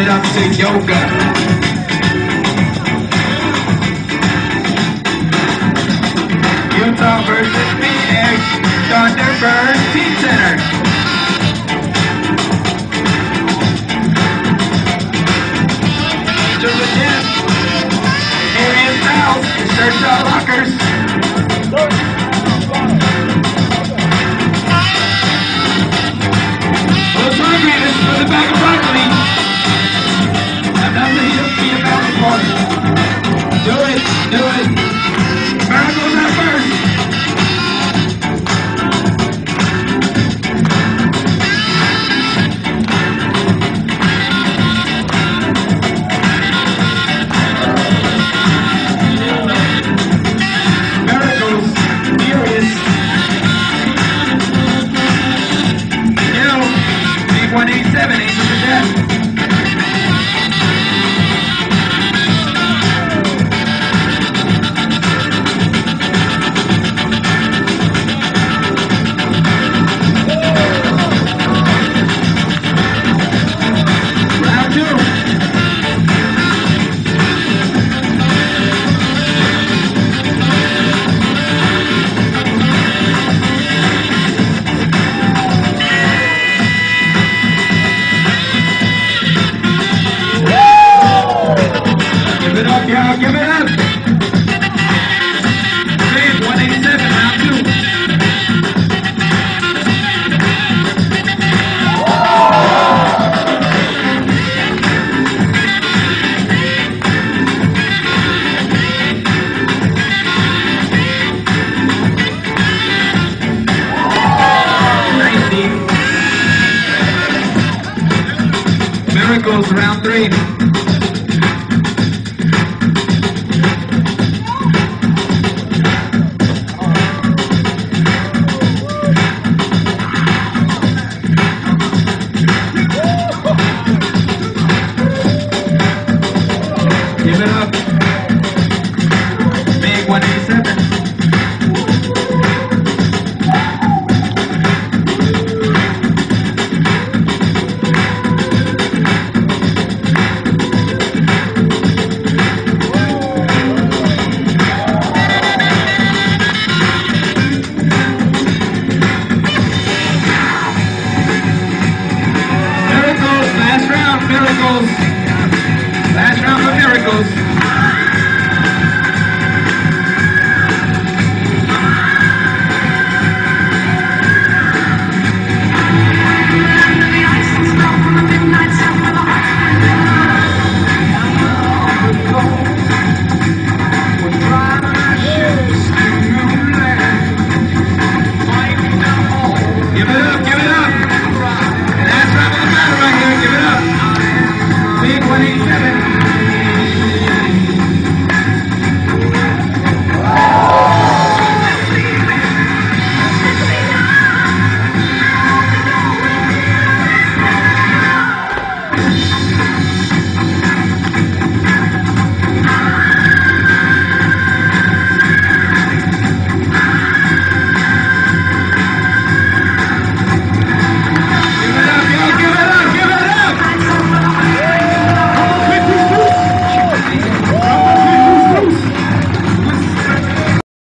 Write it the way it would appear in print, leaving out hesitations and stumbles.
it up to yoga. Utah versus Phoenix, Thunderbird Team Center. To the gym. Arian Fouls, insert shot lockers. Let's run this for the back of broccoli. I'm not letting you be a balance party. Do it. Miracles at first. Miracles, furious. Big 187, Angels of Death. Give it up. Big 187, round 2. Miracles, round 3. Give it up. Big 187. Miracles, last round, Miracles.